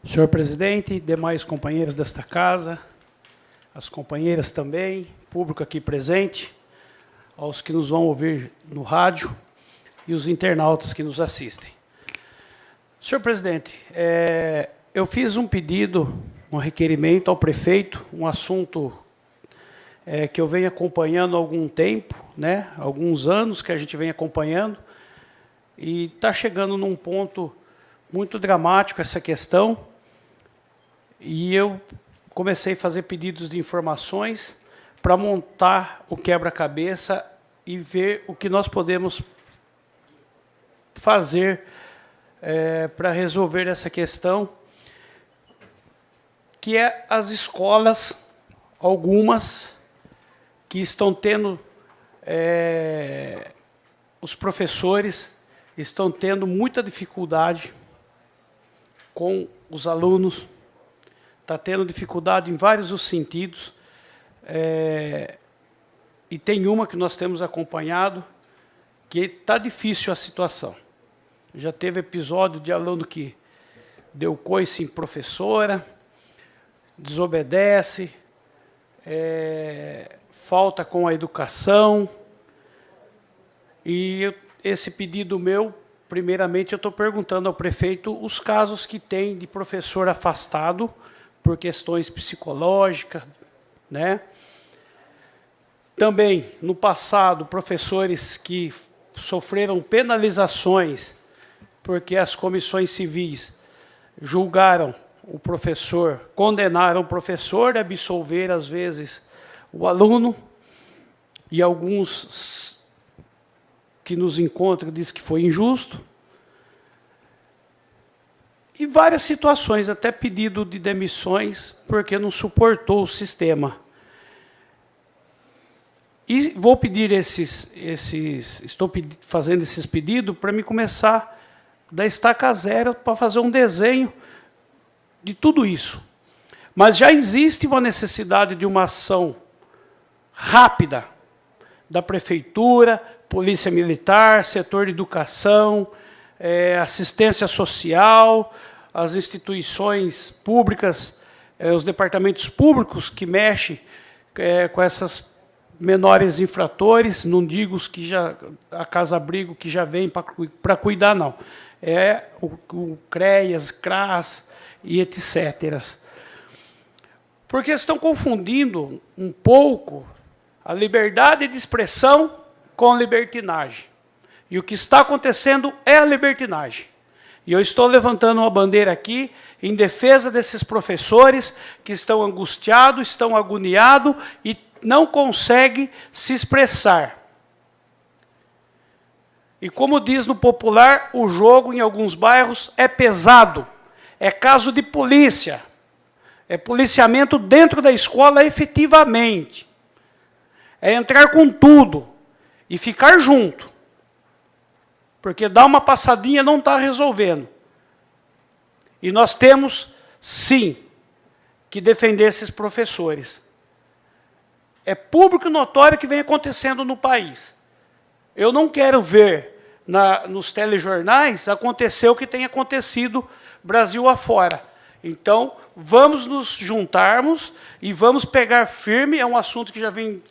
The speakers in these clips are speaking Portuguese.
Senhor presidente, demais companheiros desta casa, as companheiras também, público aqui presente, aos que nos vão ouvir no rádio e os internautas que nos assistem. Senhor presidente, eu fiz um pedido, um requerimento ao prefeito, um assunto que eu venho acompanhando há algum tempo, né, alguns anos que a gente vem acompanhando, e está chegando num ponto muito dramático essa questão, e eu comecei a fazer pedidos de informações para montar o quebra-cabeça e ver o que nós podemos fazer para resolver essa questão, que é as escolas, algumas, que estão tendo, os professores estão tendo muita dificuldade com os alunos, está tendo dificuldade em vários os sentidos, e tem uma que nós temos acompanhado, que está difícil a situação. Já teve episódio de aluno que deu coice em professora, desobedece, falta com a educação, e esse pedido meu, primeiramente, eu estou perguntando ao prefeito os casos que tem de professor afastado por questões psicológicas, né? Também, no passado, professores que sofreram penalizações porque as comissões civis julgaram o professor, condenaram o professor a absolver, às vezes, o aluno, e alguns que nos encontram dizem que foi injusto, e várias situações, até pedido de demissões, porque não suportou o sistema. E vou pedir estou fazendo esses pedidos para me começar da estaca zero para fazer um desenho de tudo isso. Mas já existe uma necessidade de uma ação rápida da prefeitura, polícia militar, setor de educação, assistência social, as instituições públicas, os departamentos públicos que mexem com essas menores infratores, não digo os que já, a casa-abrigo que já vem para cuidar, não. O CREAS, CRAS e etc. Porque estão confundindo um pouco a liberdade de expressão com libertinagem. E o que está acontecendo é a libertinagem. E eu estou levantando uma bandeira aqui em defesa desses professores que estão angustiados, estão agoniados e não conseguem se expressar. E como diz no popular, o jogo em alguns bairros é pesado. É caso de polícia. É policiamento dentro da escola efetivamente. É entrar com tudo e ficar junto. Porque dar uma passadinha não está resolvendo. E nós temos, sim, que defender esses professores. É público e notório que vem acontecendo no país. Eu não quero ver nos telejornais acontecer o que tem acontecido Brasil afora. Então, vamos nos juntarmos e vamos pegar firme, é um assunto que já vem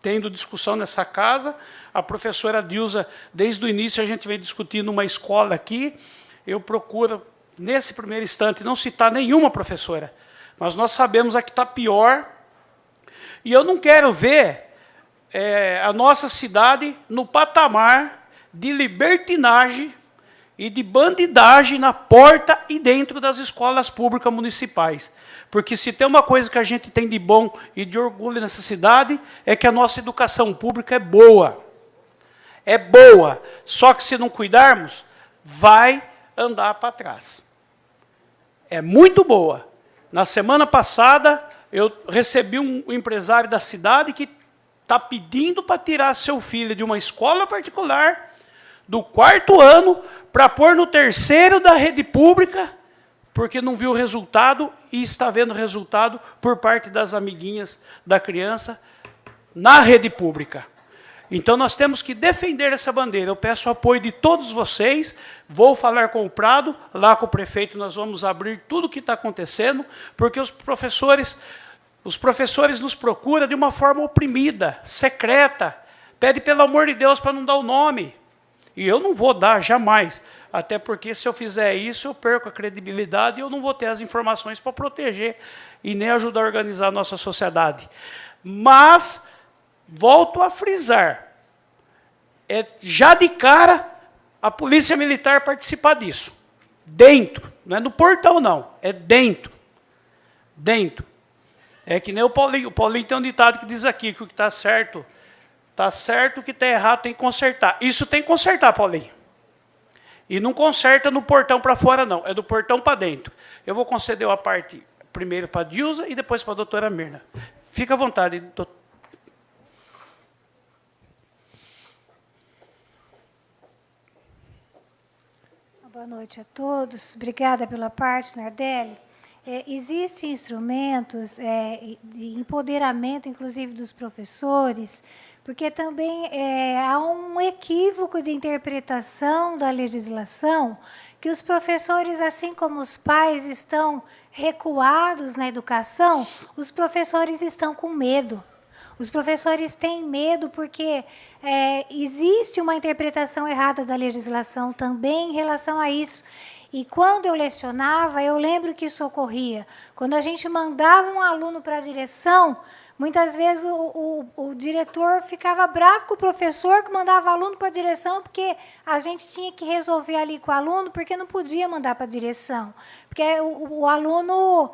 tendo discussão nessa casa. A professora Dilza, desde o início, a gente vem discutindo uma escola aqui. Eu procuro, nesse primeiro instante, não citar nenhuma professora, mas nós sabemos a que está pior. E eu não quero ver a nossa cidade no patamar de libertinagem e de bandidagem na porta e dentro das escolas públicas municipais. Porque se tem uma coisa que a gente tem de bom e de orgulho nessa cidade, é que a nossa educação pública é boa. É boa, só que se não cuidarmos, vai andar para trás. É muito boa. Na semana passada, eu recebi um empresário da cidade que está pedindo para tirar seu filho de uma escola particular, do 4º ano, para pôr no 3º da rede pública, porque não viu o resultado e está vendo resultado por parte das amiguinhas da criança na rede pública. Então, nós temos que defender essa bandeira. Eu peço o apoio de todos vocês, vou falar com o Prado, lá com o prefeito nós vamos abrir tudo o que está acontecendo, porque os professores nos procuram de uma forma oprimida, secreta, pede pelo amor de Deus para não dar o nome. E eu não vou dar, jamais. Até porque, se eu fizer isso, eu perco a credibilidade e eu não vou ter as informações para proteger e nem ajudar a organizar a nossa sociedade. Mas, volto a frisar, já de cara, a Polícia Militar participar disso. Dentro, não é no portão, não, é dentro. Dentro. É que nem o Paulinho. O Paulinho tem um ditado que diz aqui, que o que está certo, o que está errado tem que consertar. Isso tem que consertar, Paulinho. E não conserta no portão para fora, não. É do portão para dentro. Eu vou conceder a parte primeiro para a Dilza e depois para a doutora Mirna. Fica à vontade, doutor. Boa noite a todos. Obrigada pela parte, Nardelli. Existem instrumentos de empoderamento, inclusive dos professores, porque também há um equívoco de interpretação da legislação, que os professores, assim como os pais, estão recuados na educação, os professores estão com medo. Os professores têm medo porque existe uma interpretação errada da legislação também em relação a isso. E quando eu lecionava, eu lembro que isso ocorria. Quando a gente mandava um aluno para a direção, muitas vezes o diretor ficava bravo com o professor que mandava aluno para a direção, porque a gente tinha que resolver ali com o aluno, porque não podia mandar para a direção. Porque o aluno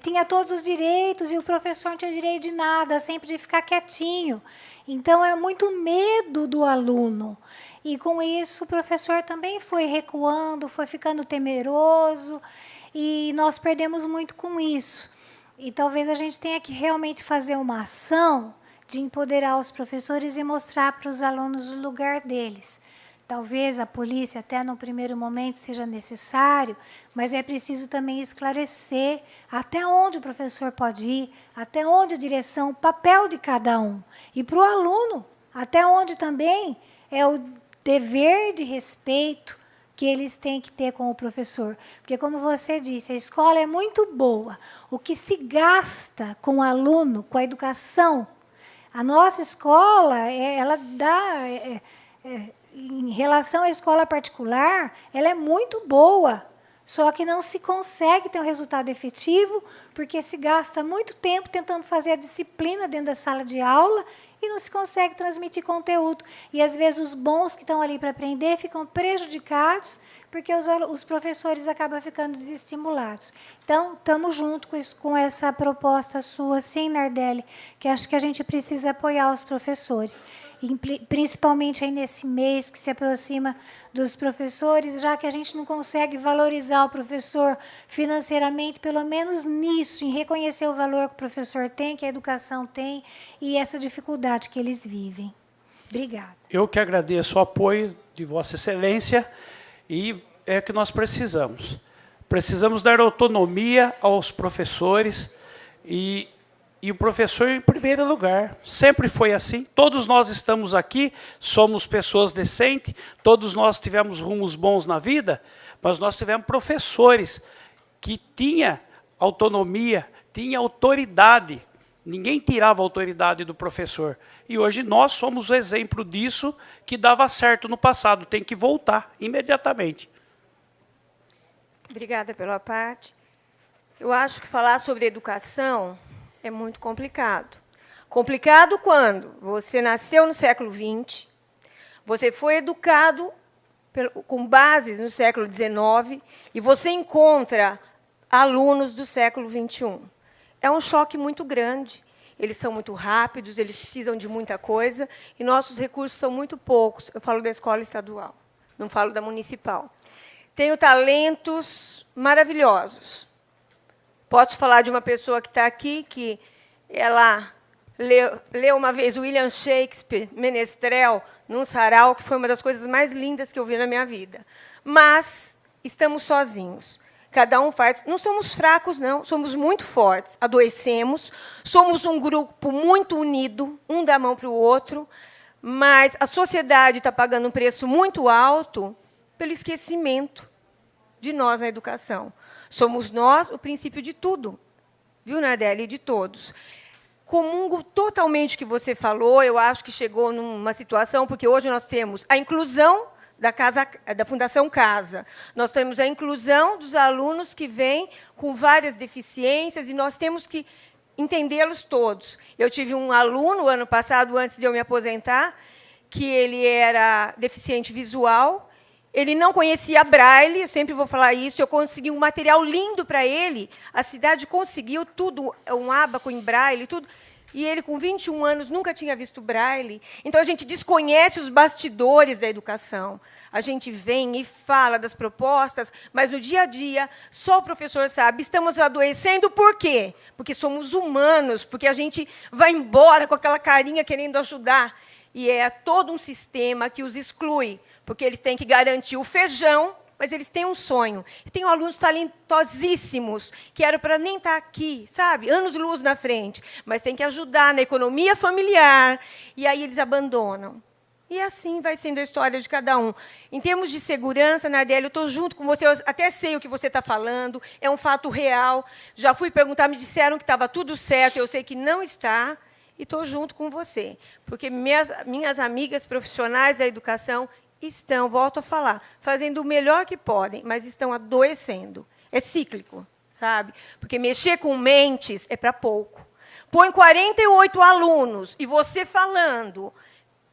tinha todos os direitos e o professor não tinha direito de nada, sempre de ficar quietinho. Então, é muito medo do aluno. E, com isso, o professor também foi recuando, foi ficando temeroso, e nós perdemos muito com isso. E talvez a gente tenha que realmente fazer uma ação de empoderar os professores e mostrar para os alunos o lugar deles. Talvez a polícia, até no primeiro momento, seja necessário, mas é preciso também esclarecer até onde o professor pode ir, até onde a direção, o papel de cada um. E para o aluno, até onde também é o dever de respeito que eles têm que ter com o professor. Porque, como você disse, a escola é muito boa. O que se gasta com o aluno, com a educação, a nossa escola, ela dá... em relação à escola particular, ela é muito boa, só que não se consegue ter um resultado efetivo, porque se gasta muito tempo tentando fazer a disciplina dentro da sala de aula e não se consegue transmitir conteúdo. E, às vezes, os bons que estão ali para aprender ficam prejudicados, porque os professores acabam ficando desestimulados. Então, estamos juntos com essa proposta sua, sim, Nardelli, que acho que a gente precisa apoiar os professores, principalmente aí nesse mês que se aproxima dos professores, já que a gente não consegue valorizar o professor financeiramente, pelo menos nisso, em reconhecer o valor que o professor tem, que a educação tem, e essa dificuldade que eles vivem. Obrigada. Eu que agradeço o apoio de Vossa Excelência, e é que nós precisamos. Precisamos dar autonomia aos professores, e o professor em primeiro lugar. Sempre foi assim. Todos nós estamos aqui, somos pessoas decentes, todos nós tivemos rumos bons na vida, mas nós tivemos professores que tinham autonomia, tinham autoridade. Ninguém tirava a autoridade do professor. E hoje nós somos o exemplo disso, que dava certo no passado. Tem que voltar imediatamente. Obrigada pela parte. Eu acho que falar sobre educação é muito complicado. Complicado quando você nasceu no século XX, você foi educado com bases no século XIX e você encontra alunos do século XXI. É um choque muito grande. Eles são muito rápidos, eles precisam de muita coisa, e nossos recursos são muito poucos. Eu falo da escola estadual, não falo da municipal. Tenho talentos maravilhosos. Posso falar de uma pessoa que está aqui, que ela leu uma vez William Shakespeare, Menestrel, num sarau, que foi uma das coisas mais lindas que eu vi na minha vida. Mas estamos sozinhos. Cada um faz. Não somos fracos, não. Somos muito fortes. Adoecemos. Somos um grupo muito unido, um dá a mão para o outro. mas a sociedade está pagando um preço muito alto pelo esquecimento de nós na educação. Somos nós o princípio de tudo, viu, Nardelli? De todos. Comungo totalmente o que você falou, eu acho que chegou numa situação, porque hoje nós temos a inclusão da Fundação Casa. Nós temos a inclusão dos alunos que vêm com várias deficiências e nós temos que entendê-los todos. Eu tive um aluno, ano passado, antes de eu me aposentar, que ele era deficiente visual, ele não conhecia Braille, eu sempre vou falar isso, eu consegui um material lindo para ele, a cidade conseguiu tudo, um ábaco em Braille, tudo, e ele, com 21 anos, nunca tinha visto Braille. Então, a gente desconhece os bastidores da educação. A gente vem e fala das propostas, mas, no dia a dia, só o professor sabe. Estamos adoecendo por quê? Porque somos humanos, porque a gente vai embora com aquela carinha querendo ajudar. E é todo um sistema que os exclui, porque eles têm que garantir o feijão, mas eles têm um sonho. Eu tenho alunos talentosíssimos, que eram para nem estar aqui, sabe? Anos-luz na frente, mas tem que ajudar na economia familiar, e aí eles abandonam. E assim vai sendo a história de cada um. Em termos de segurança, Nardelli, eu estou junto com você, eu até sei o que você está falando, é um fato real. Já fui perguntar, me disseram que estava tudo certo, eu sei que não está, e estou junto com você. Porque minhas amigas profissionais da educação estão, volto a falar, fazendo o melhor que podem, mas estão adoecendo. É cíclico, sabe? Porque mexer com mentes é para pouco. Põe 48 alunos e você falando,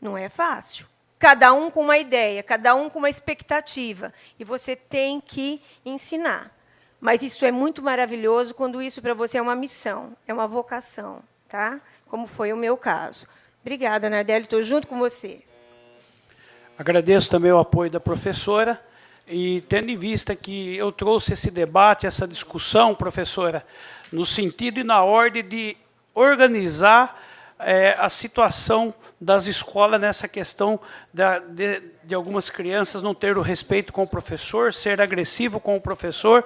não é fácil. Cada um com uma ideia, cada um com uma expectativa. E você tem que ensinar. Mas isso é muito maravilhoso quando isso para você é uma missão, é uma vocação, tá? Como foi o meu caso. Obrigada, Nardelli, estou junto com você. Agradeço também o apoio da professora, e tendo em vista que eu trouxe esse debate, essa discussão, professora, no sentido e na ordem de organizar a situação das escolas nessa questão de algumas crianças não ter o respeito com o professor, ser agressivo com o professor,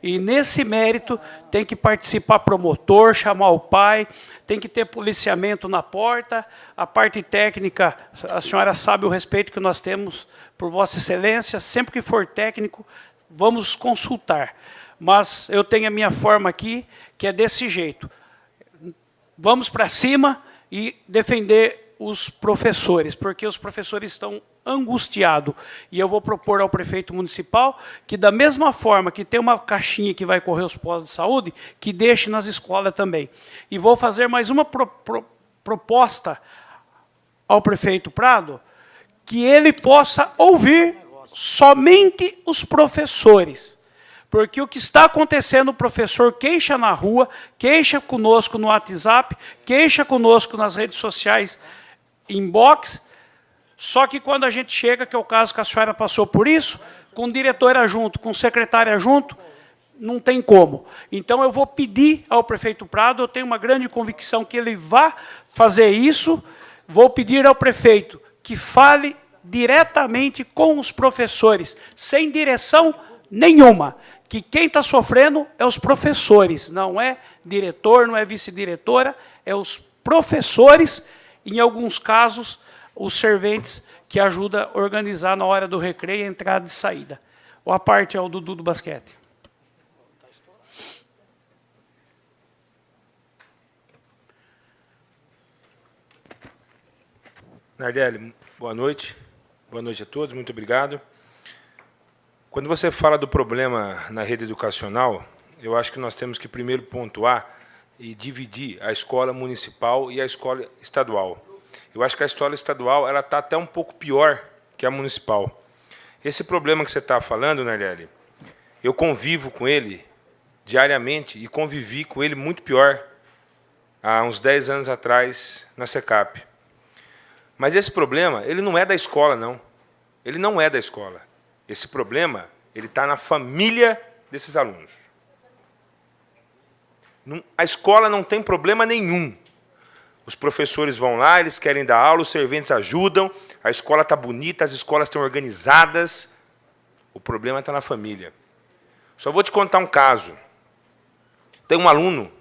e nesse mérito tem que participar promotor, chamar o pai, tem que ter policiamento na porta, a parte técnica, a senhora sabe o respeito que nós temos por Vossa Excelência, sempre que for técnico, vamos consultar. Mas eu tenho a minha forma aqui, que é desse jeito. Vamos para cima e defender os professores, porque os professores estão angustiados. E eu vou propor ao prefeito municipal que, da mesma forma que tem uma caixinha que vai correr os postos de saúde, que deixe nas escolas também. E vou fazer mais uma proposta ao prefeito Prado, que ele possa ouvir somente os professores. Porque o que está acontecendo, o professor queixa na rua, queixa conosco no WhatsApp, queixa conosco nas redes sociais, inbox, só que quando a gente chega, que é o caso que a senhora passou por isso, com diretora junto, com secretária junto, não tem como. Então, eu vou pedir ao prefeito Prado, eu tenho uma grande convicção que ele vá fazer isso, vou pedir ao prefeito que fale diretamente com os professores, sem direção nenhuma, que quem está sofrendo é os professores, não é diretor, não é vice-diretora, é os professores, em alguns casos, os serventes que ajudam a organizar na hora do recreio, entrada e saída. Ou a parte é o Dudu do basquete. Nardelli, boa noite. Boa noite a todos, muito obrigado. Quando você fala do problema na rede educacional, eu acho que nós temos que primeiro pontuar e dividir a escola municipal e a escola estadual. Eu acho que a escola estadual ela está até um pouco pior que a municipal. Esse problema que você está falando, Nardelli, eu convivo com ele diariamente e convivi com ele muito pior há uns 10 anos atrás na SECAP. Mas esse problema, ele não é da escola, não. Ele não é da escola. Esse problema, ele está na família desses alunos. A escola não tem problema nenhum. Os professores vão lá, eles querem dar aula, os serventes ajudam, a escola está bonita, as escolas estão organizadas. O problema está na família. Só vou te contar um caso. Tem um aluno,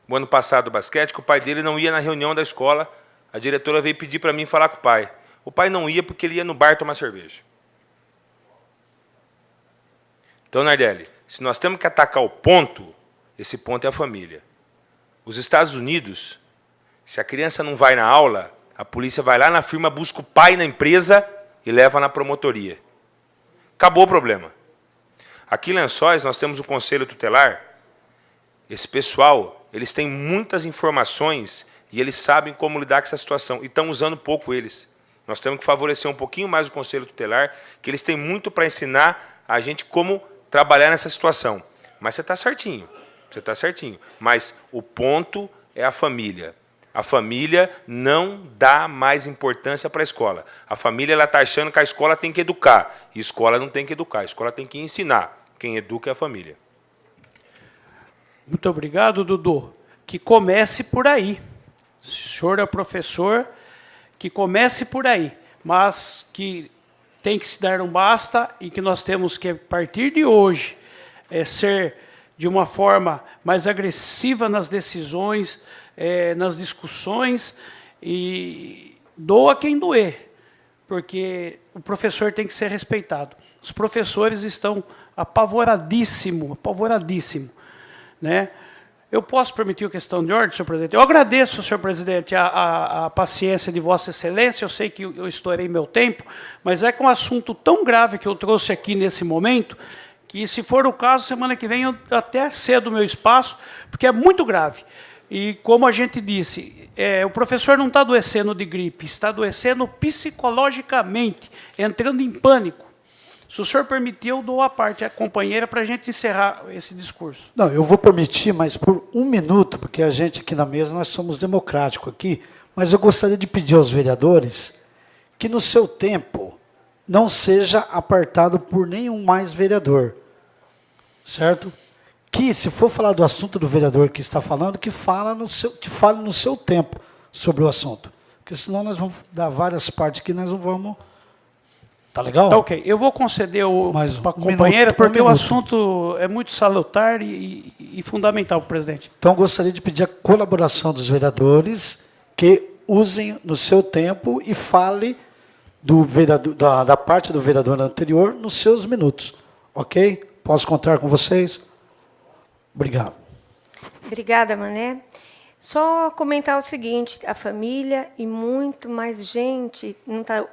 no ano passado do basquete, que o pai dele não ia na reunião da escola, a diretora veio pedir para mim falar com o pai. O pai não ia porque ele ia no bar tomar cerveja. Então, Nardelli, se nós temos que atacar o ponto, esse ponto é a família. Os Estados Unidos, se a criança não vai na aula, a polícia vai lá na firma, busca o pai na empresa e leva na promotoria. Acabou o problema. Aqui em Lençóis, nós temos o Conselho Tutelar. Esse pessoal, eles têm muitas informações e eles sabem como lidar com essa situação. E estão usando pouco eles. Nós temos que favorecer um pouquinho mais o Conselho Tutelar, que eles têm muito para ensinar a gente como trabalhar nessa situação. Mas você está certinho. Você está certinho. Mas o ponto é a família. A família não dá mais importância para a escola. A família está achando que a escola tem que educar. E a escola não tem que educar. A escola tem que ensinar. Quem educa é a família. Muito obrigado, Dudu. Que comece por aí. O senhor é professor, que comece por aí. Mas que tem que se dar um basta e que nós temos que, a partir de hoje, ser de uma forma mais agressiva nas decisões, nas discussões, e doa quem doer, porque o professor tem que ser respeitado. Os professores estão apavoradíssimos, né? Eu posso permitir a questão de ordem, senhor presidente? Eu agradeço, senhor presidente, a paciência de Vossa Excelência. Eu sei que eu estourei meu tempo, mas é que um assunto tão grave que eu trouxe aqui nesse momento, que, se for o caso, semana que vem eu até cedo o meu espaço, porque é muito grave. E, como a gente disse, o professor não está adoecendo de gripe, está adoecendo psicologicamente, entrando em pânico. Se o senhor permitir, eu dou a parte à companheira para a gente encerrar esse discurso. Não, eu vou permitir, mas por 1 minuto, porque a gente aqui na mesa, nós somos democráticos aqui, mas eu gostaria de pedir aos vereadores que, no seu tempo, não seja apartado por nenhum mais vereador, certo? Que, se for falar do assunto do vereador que está falando, que fale no seu tempo sobre o assunto. Porque senão nós vamos dar várias partes que nós não vamos... Tá legal? Tá, ok. Eu vou conceder para a companheira, porque o assunto é muito salutar e fundamental para o presidente. Então, eu gostaria de pedir a colaboração dos vereadores que usem no seu tempo e fale do vereador, da parte do vereador anterior nos seus minutos. Ok? Posso contar com vocês? Obrigado. Obrigada, Mané. Só comentar o seguinte, a família e muito mais gente não está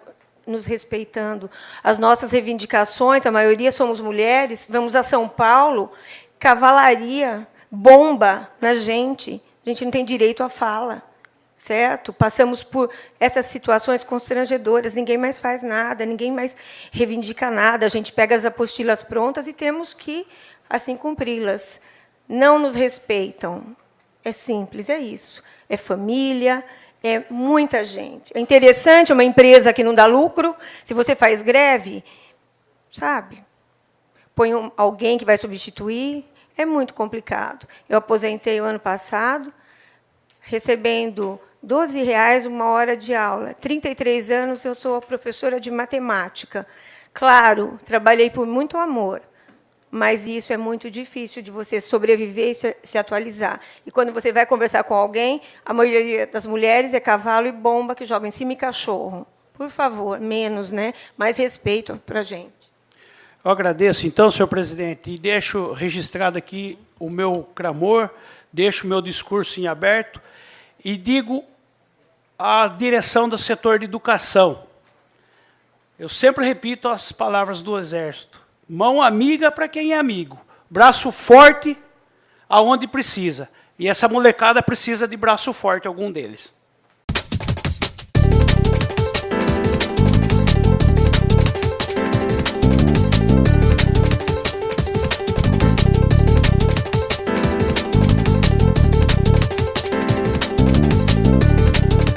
nos respeitando. As nossas reivindicações, a maioria somos mulheres, vamos a São Paulo, cavalaria, bomba na gente. A gente não tem direito à fala, certo? Passamos por essas situações constrangedoras, ninguém mais faz nada, ninguém mais reivindica nada, a gente pega as apostilas prontas e temos que, assim, cumpri-las. Não nos respeitam. É simples, é isso. É família, é muita gente. É interessante uma empresa que não dá lucro, se você faz greve, sabe? Põe alguém que vai substituir, é muito complicado. Eu aposentei o ano passado, recebendo R$12 uma hora de aula. 33 anos, eu sou professora de matemática. Claro, trabalhei por muito amor, mas isso é muito difícil de você sobreviver e se atualizar. E, quando você vai conversar com alguém, a maioria das mulheres é cavalo e bomba que joga em cima e cachorro. Por favor, menos, né? Mais respeito para a gente. Eu agradeço, então, senhor presidente, e deixo registrado aqui o meu clamor, deixo o meu discurso em aberto e digo à direção do setor de educação. Eu sempre repito as palavras do Exército. Mão amiga para quem é amigo. Braço forte aonde precisa. E essa molecada precisa de braço forte, algum deles.